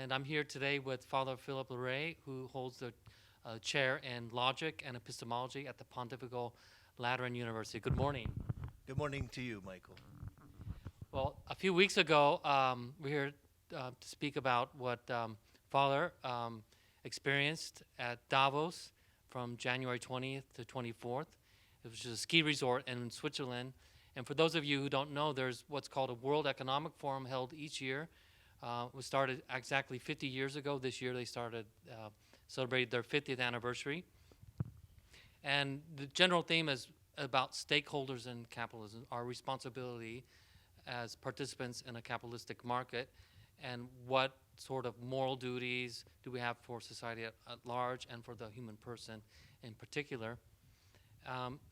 And I'm here today with Father Philip Larrey, who holds the chair in logic and epistemology at the Pontifical Lateran University. Good morning. Good morning to you, Michael. Well, a few weeks ago, we're here to speak about what Father experienced at Davos from January 20th to 24th. It was just a ski resort in Switzerland. And for those of you who don't know, there's what's called a World Economic Forum held each year. It was started exactly 50 years ago. This year they celebrated their 50th anniversary. And the general theme is about stakeholders in capitalism, our responsibility as participants in a capitalistic market, and what sort of moral duties do we have for society at large and for the human person in particular.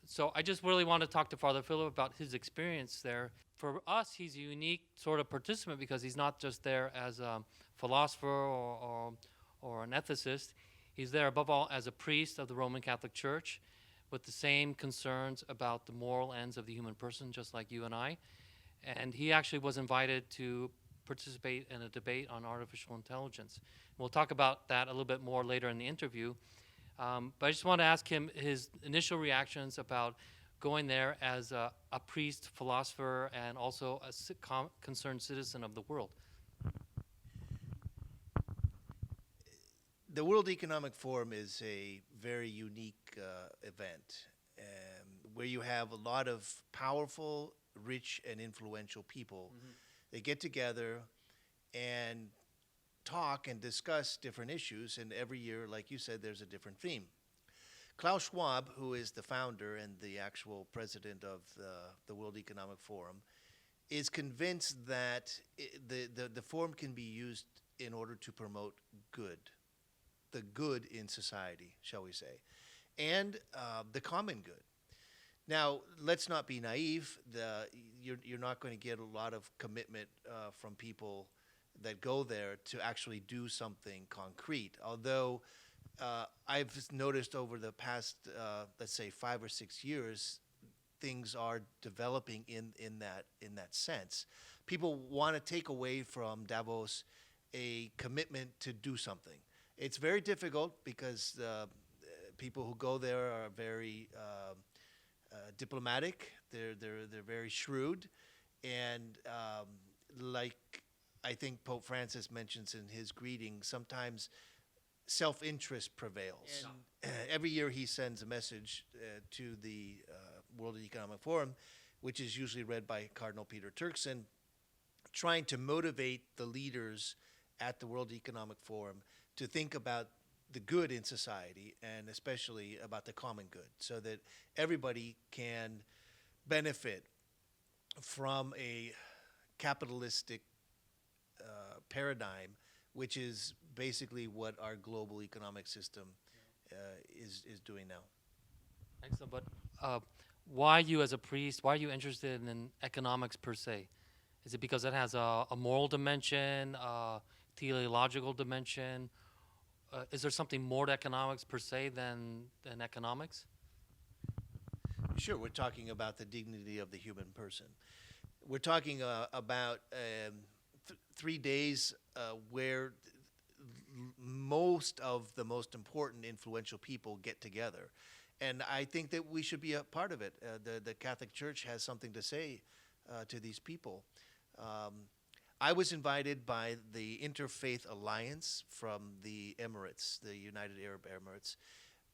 So I just really want to talk to Father Philip about his experience there. For us, he's a unique sort of participant because he's not just there as a philosopher or an ethicist. He's there above all as a priest of the Roman Catholic Church with the same concerns about the moral ends of the human person, just like you and I. And he actually was invited to participate in a debate on artificial intelligence. We'll talk about that a little bit more later in the interview. But I just want to ask him his initial reactions about going there as a priest, philosopher, and also a concerned citizen of the world. The World Economic Forum is a very unique event where you have a lot of powerful, rich, and influential people. Mm-hmm. They get together and talk and discuss different issues, and every year, like you said, there's a different theme. Klaus Schwab, who is the founder and the actual president of the World Economic Forum, is convinced that the forum can be used in order to promote good, the good in society, shall we say, and the common good. Now, let's not be naive. You're not going to get a lot of commitment from people that go there to actually do something concrete. Although I've noticed over the past, let's say, 5 or 6 years, things are developing in that sense. People want to take away from Davos a commitment to do something. It's very difficult because people who go there are very diplomatic. They're very shrewd, and like I think Pope Francis mentions in his greeting, sometimes self-interest prevails. Every year he sends a message to the World Economic Forum, which is usually read by Cardinal Peter Turkson, trying to motivate the leaders at the World Economic Forum to think about the good in society, and especially about the common good, so that everybody can benefit from a capitalistic paradigm, which is basically what our global economic system is doing now. Excellent. But why you as a priest, why are you interested in economics per se? Is it because it has a moral dimension, a teleological dimension? Is there something more to economics per se than economics? Sure, we're talking about the dignity of the human person. We're talking about 3 days where most of the most important influential people get together. And I think that we should be a part of it. The Catholic Church has something to say to these people. I was invited by the INTERFAITH Alliance from the Emirates, the United Arab Emirates,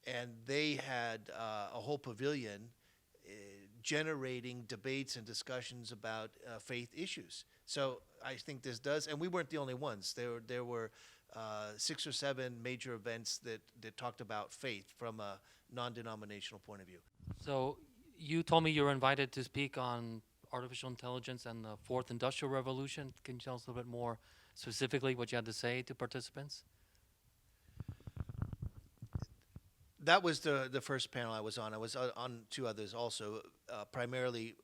and they had a whole pavilion generating debates and discussions about faith issues. So I think this does, and we weren't the only ones. There were 6 or 7 major events that talked about faith from a non-denominational point of view. So you told me you were invited to speak on artificial intelligence and the fourth industrial revolution. Can you tell us a little bit more specifically what you had to say to participants? That was the first panel I was on. I was on 2 others also, primarily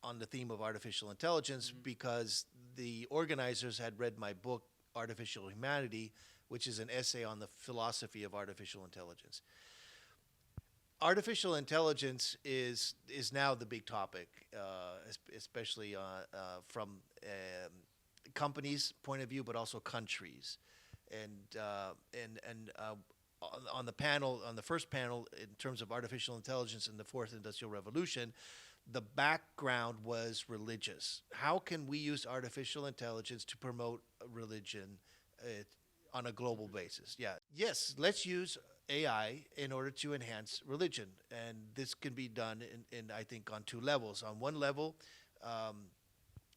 on the theme of artificial intelligence, because the organizers had read my book, Artificial Humanity, which is an essay on the philosophy of artificial intelligence. Artificial intelligence is now the big topic, especially from companies' point of view, but also countries. On the panel, on the first panel, in terms of artificial intelligence in the fourth industrial revolution, the background was religious. How can we use artificial intelligence to promote religion on a global basis? Yeah. Yes, let's use AI in order to enhance religion. And this can be done in I think, on two levels. On one level,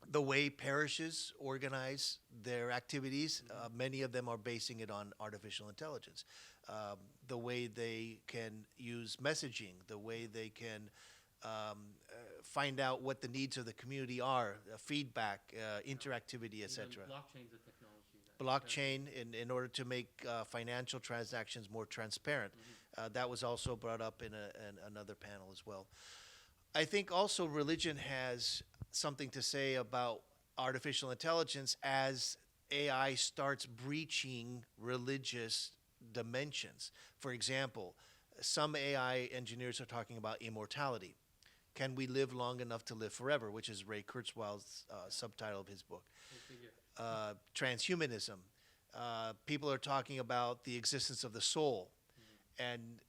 the way parishes organize their activities, many of them are basing it on artificial intelligence. The way they can use messaging, the way they can find out what the needs of the community are, feedback, interactivity, etc. Blockchain's a technology. Blockchain in order to make financial transactions more transparent. That was also brought up in another panel as well. I think also religion has something to say about artificial intelligence as AI starts breaching religious dimensions. For example, some AI engineers are talking about immortality. Can we live long enough to live forever, which is Ray Kurzweil's subtitle of his book. Transhumanism. People are talking about the existence of the soul. And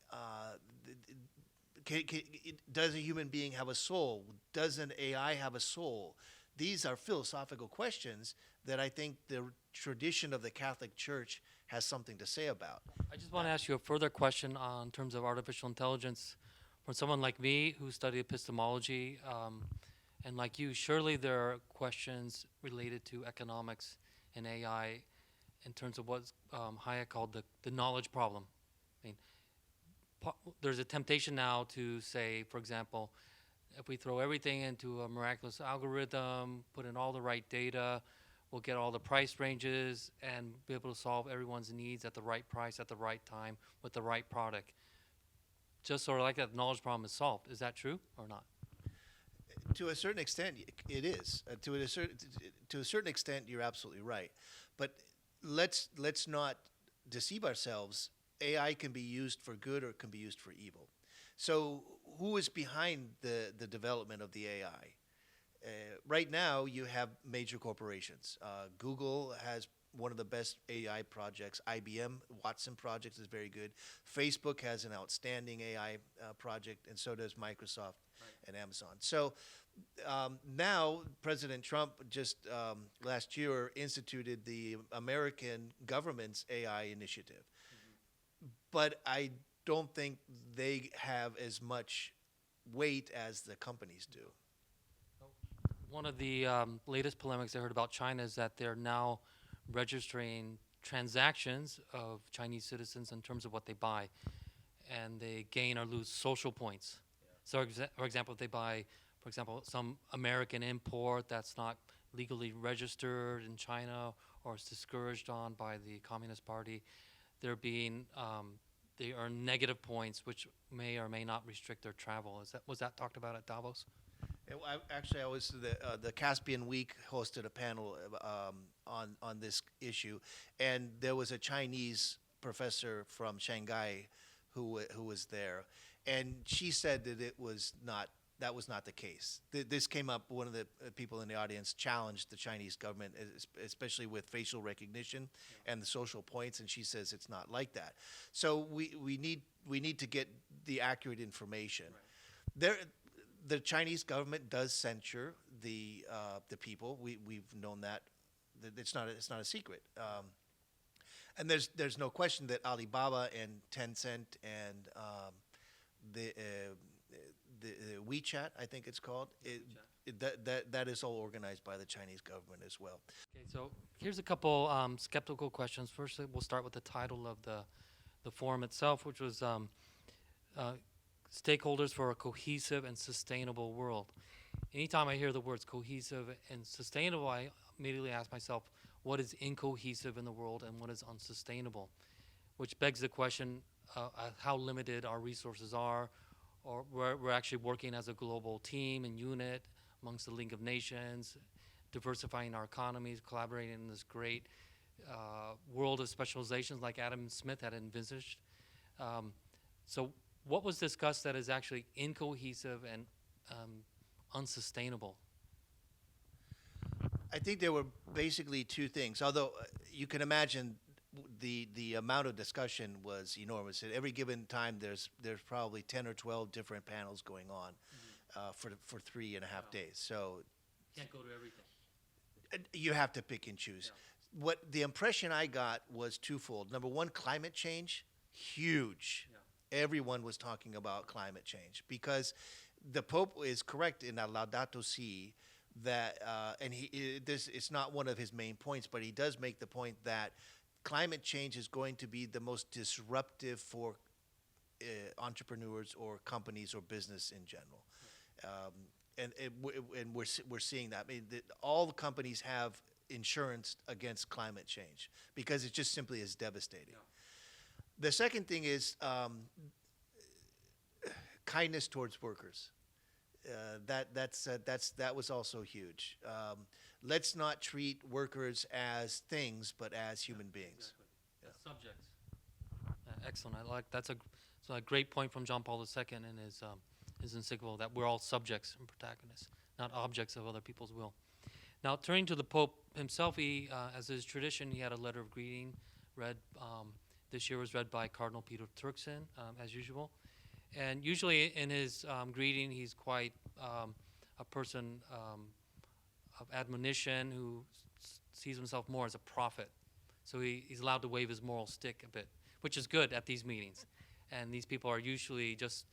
does a human being have a soul? Does an AI have a soul? These are philosophical questions that I think the tradition of the Catholic Church has something to say about. I just want to ask you a further question on terms of artificial intelligence. For someone like me who studied epistemology, and like you, surely there are questions related to economics and AI in terms of what Hayek called the knowledge problem. I mean, there's a temptation now to say, for example, if we throw everything into a miraculous algorithm, put in all the right data, we'll get all the price ranges and be able to solve everyone's needs at the right price at the right time with the right product. Just sort of like that, knowledge problem is solved. Is that true or not? To a certain extent, it is. To a certain extent, you're absolutely right. But let's not deceive ourselves. AI can be used for good or it can be used for evil. So who is behind the development of the AI? Right now, you have major corporations. Google has one of the best AI projects. IBM Watson project is very good. Facebook has an outstanding AI project, and so does Microsoft and Amazon. So now President Trump just last year instituted the American government's AI initiative. But I don't think they have as much weight as the companies do. One of the latest polemics I heard about China is that they're now registering transactions of Chinese citizens in terms of what they buy, and they gain or lose social points. So, for example, if they buy, for example, some American import that's not legally registered in China or is discouraged on by the Communist Party, they're being they earn negative points, which may or may not restrict their travel. Was that talked about at Davos? Actually, I was the Caspian Week hosted a panel on this issue, and there was a Chinese professor from Shanghai who was there, and she said that that was not the case. This came up. One of the people in the audience challenged the Chinese government, especially with facial recognition and the social points, and she says it's not like that. So we need to get the accurate information. The Chinese government does censure the people. We've known that. It's not a secret. And there's no question that Alibaba and Tencent and the WeChat, I think it's called, that is all organized by the Chinese government as well. Okay, so here's a couple skeptical questions. First, we'll start with the title of the forum itself, which was Stakeholders for a Cohesive and Sustainable World. Anytime I hear the words cohesive and sustainable, I immediately ask myself, what is incohesive in the world and what is unsustainable? Which begs the question how limited our resources are, or we're actually working as a global team and unit amongst the League of Nations, diversifying our economies, collaborating in this great world of specializations like Adam Smith had envisaged. So what was discussed that is actually incohesive and unsustainable? I think there were basically two things. Although you can imagine the amount of discussion was enormous. At every given time, there's probably 10 or 12 different panels going on for 3.5 days. So Can't go to everything. you have to pick and choose. Yeah. What the impression I got was twofold. Number one, climate change, huge. Yeah. Everyone was talking about climate change because the Pope is correct in that Laudato Si that, and it's not one of his main points, but he does make the point that climate change is going to be the most disruptive for entrepreneurs or companies or business in general. And we're seeing that. I mean, all the companies have insurance against climate change because it just simply is devastating. Yeah. The second thing is kindness towards workers. That was also huge. Let's not treat workers as things, but as human beings. Exactly. As subjects. Excellent. I like that's a great point from John Paul II in his encyclical that we're all subjects and protagonists, not objects of other people's will. Now, turning to the Pope himself, he, as his tradition, he had a letter of greeting read. This year was read by Cardinal Peter Turkson, as usual. And usually in his greeting, he's quite a person of admonition who sees himself more as a prophet. So he's allowed to wave his moral stick a bit, which is good at these meetings. And these people are usually just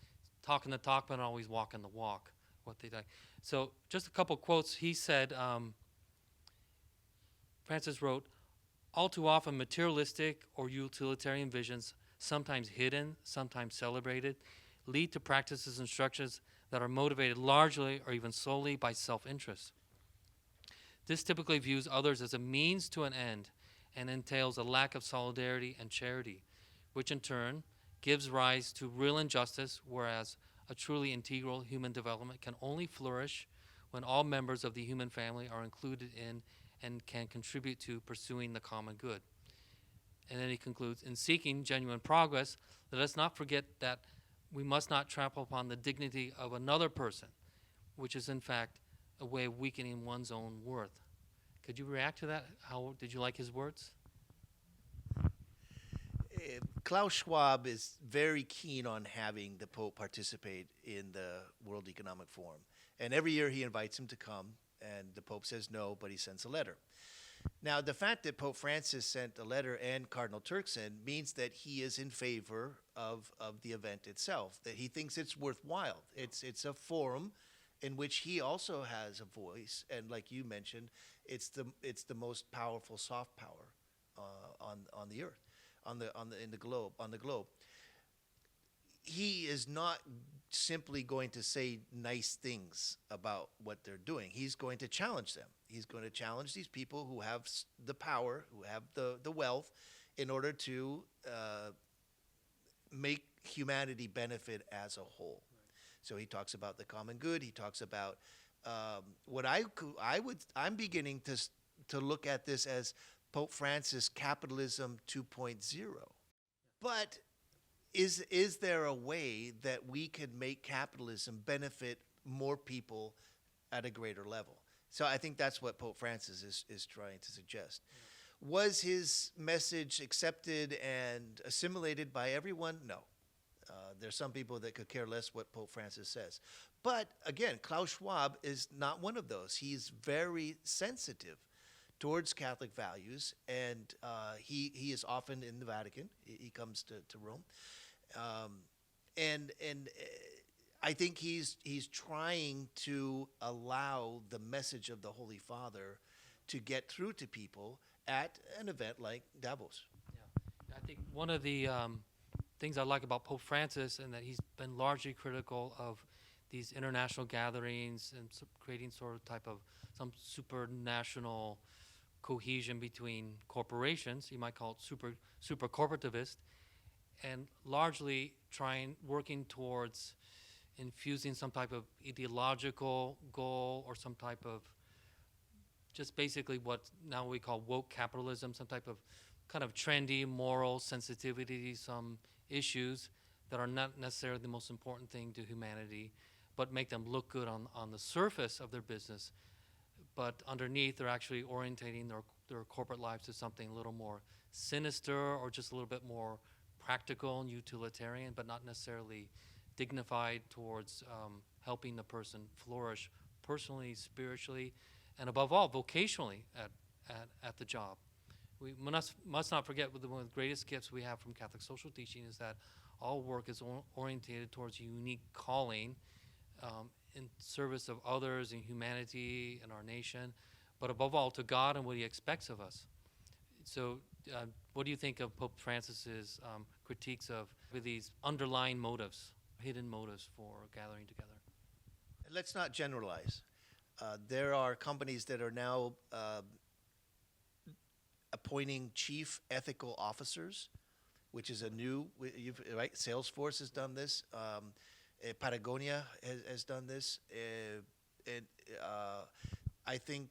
talking the talk, but not always walking the walk, what they like. So just a couple quotes. He said, Francis wrote, "All too often materialistic or utilitarian visions, sometimes hidden, sometimes celebrated, lead to practices and structures that are motivated largely or even solely by self-interest. This typically views others as a means to an end and entails a lack of solidarity and charity, which in turn gives rise to real injustice, whereas a truly integral human development can only flourish when all members of the human family are included in and can contribute to pursuing the common good." And then he concludes, "In seeking genuine progress, let us not forget that we must not trample upon the dignity of another person, which is in fact a way of weakening one's own worth." Could you react to that? How did you like his words? Klaus Schwab is very keen on having the Pope participate in the World Economic Forum. And every year he invites him to come, and the Pope says no, but he sends a letter. Now, the fact that Pope Francis sent a letter and Cardinal Turkson means that he is in favor of the event itself, that he thinks it's worthwhile. It's a forum in which he also has a voice, and like you mentioned, it's the most powerful soft power on the earth, on the globe. He is not simply going to say nice things about what they're doing. He's going to challenge them. He's going to challenge these people who have the power, who have the wealth, in order to make humanity benefit as a whole. Right. So he talks about the common good. He talks about what I'm beginning to look at this as Pope Francis capitalism 2.0. But is there a way that we could make capitalism benefit more people at a greater level? So I think that's what Pope Francis is trying to suggest. Yeah. Was his message accepted and assimilated by everyone? No. There's some people that could care less what Pope Francis says. But again, Klaus Schwab is not one of those. He's very sensitive towards Catholic values, and he is often in the Vatican. He comes to Rome. And I think he's trying to allow the message of the Holy Father to get through to people at an event like Davos. Yeah, I think one of the things I like about Pope Francis, and that he's been largely critical of these international gatherings and creating sort of type of some supranational cohesion between corporations. You might call it super corporativist, and largely working towards infusing some type of ideological goal or some type of just basically what now we call woke capitalism, some type of kind of trendy moral sensitivity, some issues that are not necessarily the most important thing to humanity, but make them look good on the surface of their business. But underneath, they're actually orientating their corporate lives to something a little more sinister or just a little bit more practical and utilitarian, but not necessarily dignified towards helping the person flourish personally, spiritually, and above all, vocationally at the job. We must not forget one of the greatest gifts we have from Catholic social teaching is that all work is orientated towards a unique calling in service of others and humanity and our nation, but above all to God and what He expects of us. So what do you think of Pope Francis's critiques of these underlying motives, hidden motives for gathering together? Let's not generalize. There are companies that are now appointing chief ethical officers, which is a new, right? Salesforce has done this. Patagonia has done this. And I think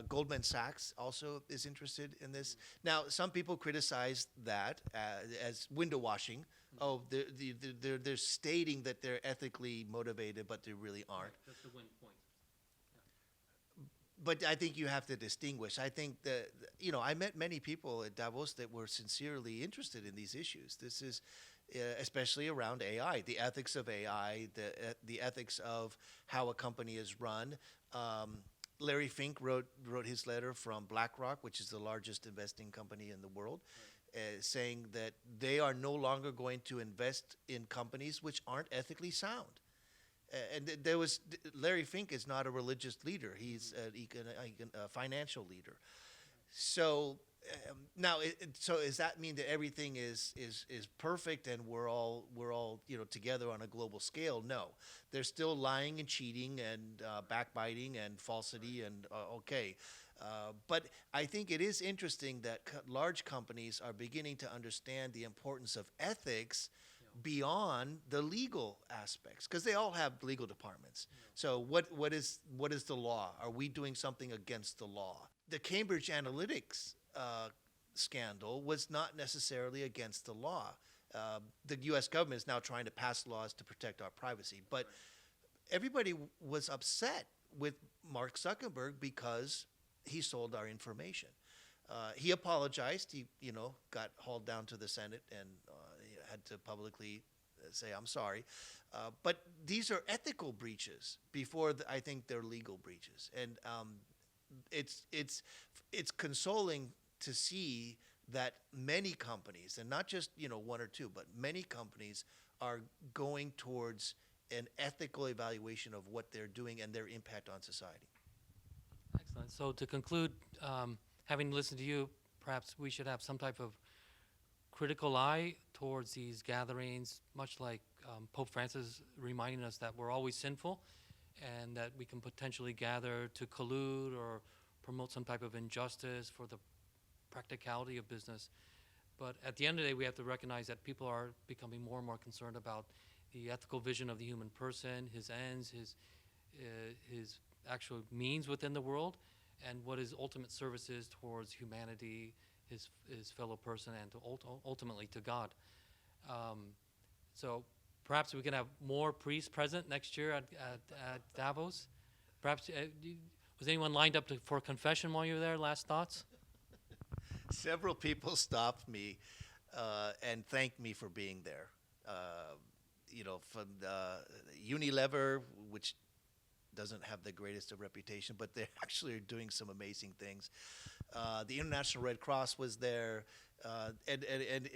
Goldman Sachs also is interested in this. Now, some people criticize that as window washing. Oh, they're stating that they're ethically motivated, but they really aren't. Right, that's the win point. But I think you have to distinguish. I think that, I met many people at Davos that were sincerely interested in these issues. This is especially around AI, the ethics of AI, the ethics of how a company is run. Larry Fink wrote his letter from BlackRock, which is the largest investing company in the world, saying that they are no longer going to invest in companies which aren't ethically sound. And Larry Fink is not a religious leader. He's a financial leader. So now, so does that mean that everything is perfect and we're all together on a global scale? No, there's still lying and cheating and backbiting and falsity and okay. But I think it is interesting that large companies are beginning to understand the importance of ethics beyond the legal aspects, because they all have legal departments. So what is the law? Are we doing something against the law? The Cambridge Analytics scandal was not necessarily against the law. The U.S. government is now trying to pass laws to protect our privacy, but everybody was upset with Mark Zuckerberg because he sold our information. He apologized. He got hauled down to the Senate and had to publicly say, I'm sorry. But these are ethical breaches before I think they're legal breaches. And it's consoling to see that many companies, and not just one or two, but many companies are going towards an ethical evaluation of what they're doing and their impact on society. Excellent. So to conclude, having listened to you, perhaps we should have some type of critical eye towards these gatherings, much like Pope Francis reminding us that we're always sinful and that we can potentially gather to collude or promote some type of injustice for the practicality of business. But at the end of the day, we have to recognize that people are becoming more and more concerned about the ethical vision of the human person, his ends, his actual means within the world, and what his ultimate service is towards humanity, his fellow person, and to ultimately to God. So perhaps we can have more priests present next year at Davos. Perhaps, was anyone lined up for confession while you were there? Last thoughts? Several people stopped me and thanked me for being there. From Unilever, which doesn't have the greatest of reputation, but they actually are doing some amazing things. The International Red Cross was there, and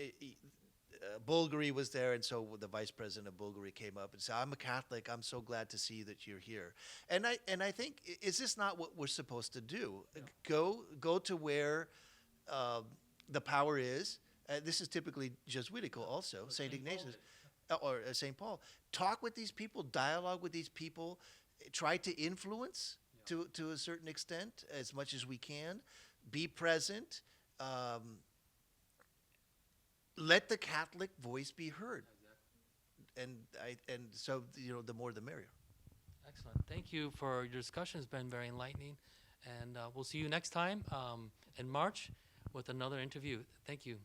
Bulgari was there, and so the vice president of Bulgari came up and said, "I'm a Catholic. I'm so glad to see that you're here." And I think, is this not what we're supposed to do? Yeah. Go to where the power is. This is typically Jesuitical also, St. Ignatius, or St. Paul. Talk with these people, dialogue with these people, try to influence to a certain extent as much as we can. Be present. Let the Catholic voice be heard. Exactly. And so the more the merrier. Excellent. Thank you for your discussion. It's been very enlightening, and we'll see you next time in March with another interview. Thank you.